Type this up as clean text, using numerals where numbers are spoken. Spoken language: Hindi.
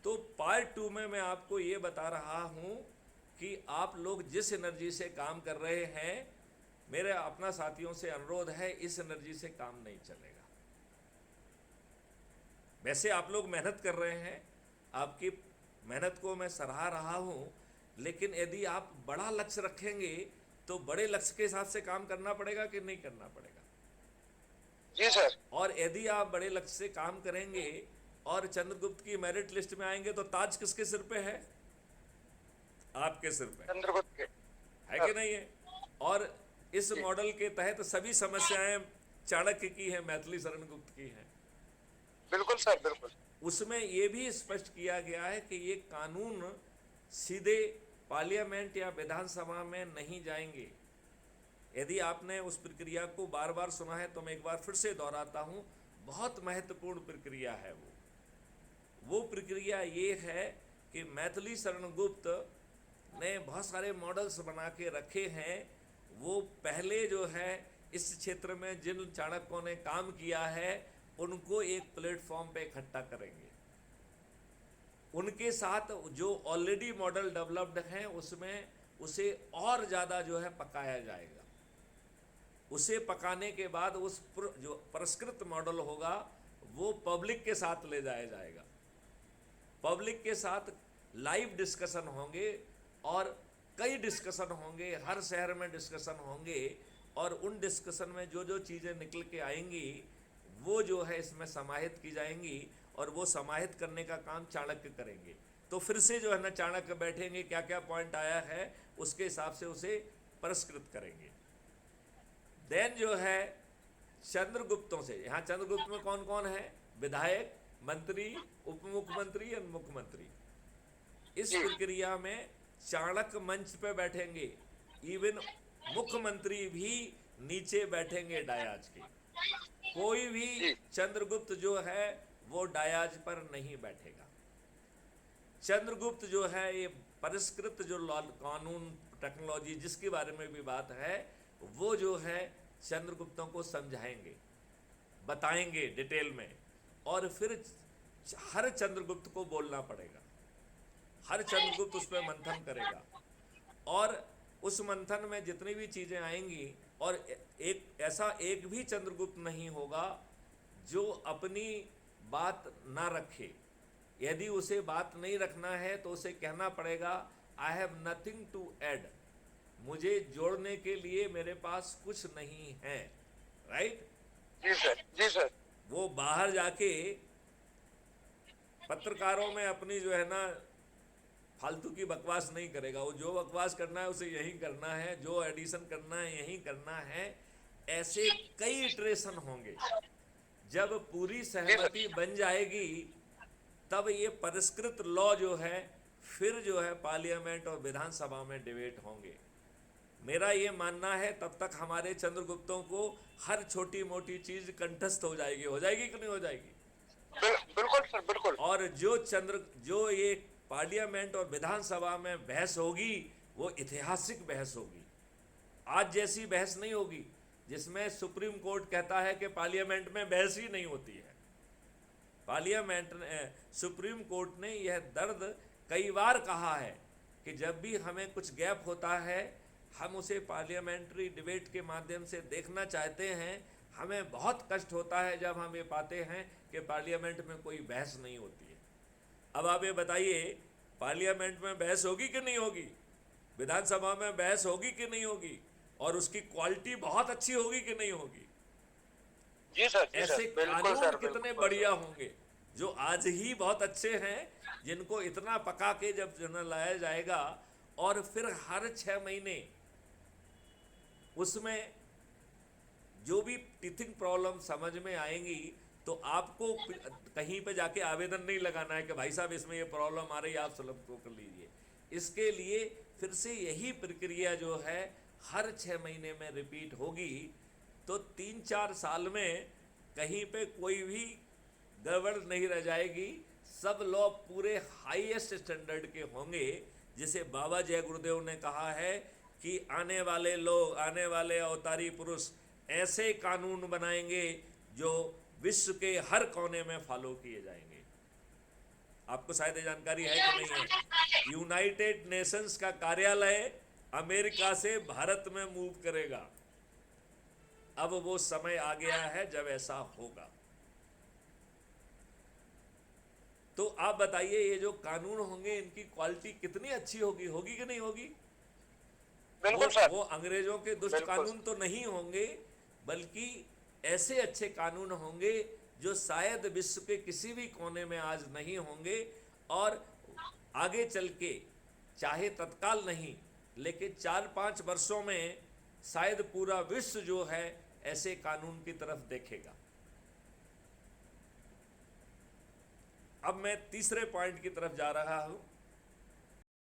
तो पार्ट 2 में मैं आपको ये बता रहा हूँ कि आप लोग जिस एनर्जी से काम कर रहे हैं, मेरे अपना साथियों से अनुरोध है, इस एनर्जी से काम नहीं चलेगा। वैसे आप लोग मेहनत कर रहे हैं, आपकी मेहनत को मैं सराह रहा हूँ, लेकिन यदि आप बड़ा लक्ष्य रखेंगे तो बड़े लक्ष्य के हिसाब से काम करना पड़ेगा कि नहीं करना पड़ेगा? जी सर। और यदि आप बड़े लक्ष्य से काम करेंगे और चंद्रगुप्त की मेरिट लिस्ट में आएंगे तो ताज किसके सिर पे है? आपके सिर पे चंद्रगुप्त के है कि सर। नहीं है? और इस जी मॉडल के तहत सभी समस्याएं चाणक्य की हैं, मैथिली शरण गुप्त की हैं। बिल्कुल सर, बिल्कुल। उसमें यह भी स्पष्ट किया गया है कि ये कानून सीधे पार्लियामेंट या विधानसभा में नहीं जाएंगे। यदि आपने उस प्रक्रिया को बार बार सुना है तो मैं एक बार फिर से दोहराता हूं, बहुत महत्वपूर्ण प्रक्रिया है वो प्रक्रिया ये है कि मैथिली शरण गुप्त ने बहुत सारे मॉडल्स बना के रखे हैं। वो पहले जो है इस क्षेत्र में जिन चाणक्यों ने काम किया है उनको एक प्लेटफॉर्म पे इकट्ठा करेंगे। उनके साथ जो ऑलरेडी मॉडल डेवलप्ड हैं उसमें उसे और ज़्यादा जो है पकाया जाएगा। उसे पकाने के बाद उस जो परिष्कृत मॉडल होगा वो पब्लिक के साथ ले जाया जाएगा। पब्लिक के साथ लाइव डिस्कशन होंगे और कई डिस्कशन होंगे, हर शहर में डिस्कशन होंगे, और उन डिस्कशन में जो जो चीज़ें निकल के आएंगी वो जो है इसमें समाहित की जाएंगी, और वो समाहित करने का काम चाणक्य करेंगे। तो फिर से जो है ना चाणक्य बैठेंगे, क्या क्या पॉइंट आया है उसके हिसाब से उसे परिष्कृत करेंगे। देन जो है चंद्रगुप्तों से, यहाँ चंद्रगुप्त में कौन कौन है? विधायक, मंत्री, उप मुख्यमंत्री और मुख्यमंत्री। इस जी प्रक्रिया में चाणक्य मंच पे बैठेंगे, इवन मुख्यमंत्री भी नीचे बैठेंगे डायाज के। कोई भी जी चंद्रगुप्त जो है वो डायाज पर नहीं बैठेगा। चंद्रगुप्त जो है ये परिष्कृत जो कानून टेक्नोलॉजी जिसके बारे में भी बात है वो जो है चंद्रगुप्तों को समझाएंगे, बताएंगे डिटेल में, और फिर हर चंद्रगुप्त को बोलना पड़ेगा। हर चंद्रगुप्त उस पर मंथन करेगा, और उस मंथन में जितनी भी चीज़ें आएंगी, और एक भी चंद्रगुप्त नहीं होगा जो अपनी बात ना रखे। यदि उसे बात नहीं रखना है तो उसे कहना पड़ेगा I have nothing to add, मुझे जोड़ने के लिए मेरे पास कुछ नहीं है। राइट? जी सर। जी सर। वो बाहर जाके पत्रकारों में अपनी जो है ना फालतू की बकवास नहीं करेगा। वो जो बकवास करना है उसे यहीं करना है, जो एडिशन करना है यहीं करना है। ऐसे कई इटरेशन होंगे। जब पूरी जी सर। सहमति बन जाएगी तब ये परिष्कृत लॉ जो है फिर जो है पार्लियामेंट और विधानसभा में डिबेट होंगे। मेरा ये मानना है तब तक हमारे चंद्रगुप्तों को हर छोटी मोटी चीज कंठस्थ हो जाएगी। हो जाएगी कि नहीं हो जाएगी? बिल्कुल सर, बिल्कुल। और जो ये पार्लियामेंट और विधानसभा में बहस होगी वो ऐतिहासिक बहस होगी। आज जैसी बहस नहीं होगी जिसमें सुप्रीम कोर्ट कहता है कि पार्लियामेंट में बहस ही नहीं होती है। सुप्रीम कोर्ट ने यह दर्द कई बार कहा है कि जब भी हमें कुछ गैप होता है हम उसे पार्लियामेंट्री डिबेट के माध्यम से देखना चाहते हैं। हमें बहुत कष्ट होता है जब हम ये पाते हैं कि पार्लियामेंट में कोई बहस नहीं होती है। अब आप ये बताइए, पार्लियामेंट में बहस होगी कि नहीं होगी? विधानसभा में बहस होगी कि नहीं होगी? और उसकी क्वालिटी बहुत अच्छी होगी कि नहीं होगी? जी सर। जी सर, ऐसे बिल्कुल कानून सर, कितने बिल्कुल बढ़िया सर। होंगे जो आज ही बहुत अच्छे हैं, जिनको इतना पका के जब जन लाया जाएगा, और फिर हर 6 महीने उसमें जो भी टीथिंग प्रॉब्लम समझ में आएंगी तो आपको कहीं पे जाके आवेदन नहीं लगाना है कि भाई साहब इसमें ये प्रॉब्लम आ रही है, आप सॉल्व कर लीजिए। इसके लिए फिर से यही प्रक्रिया जो है हर 6 महीने में रिपीट होगी। तो 3-4 साल में कहीं पे कोई भी गड़बड़ नहीं रह जाएगी। सब लॉ पूरे हाईएस्ट स्टैंडर्ड के होंगे। जिसे बाबा जय गुरुदेव ने कहा है कि आने वाले लोग, आने वाले अवतारी पुरुष ऐसे कानून बनाएंगे जो विश्व के हर कोने में फॉलो किए जाएंगे। आपको शायद ये जानकारी है कि नहीं है। यूनाइटेड नेशंस का कार्यालय अमेरिका से भारत में मूव करेगा। अब वो समय आ गया है जब ऐसा होगा। तो आप बताइए, ये जो कानून होंगे इनकी क्वालिटी कितनी अच्छी होगी, होगी कि नहीं होगी? बिल्कुल सर। वो अंग्रेजों के दुष्ट बिल्कुल। कानून तो नहीं होंगे, बल्कि ऐसे अच्छे कानून होंगे जो शायद विश्व के किसी भी कोने में आज नहीं होंगे। और आगे चल के, चाहे तत्काल नहीं, लेकिन 4-5 वर्षों में शायद पूरा विश्व जो है ऐसे कानून की तरफ देखेगा। अब मैं तीसरे पॉइंट की तरफ जा रहा हूं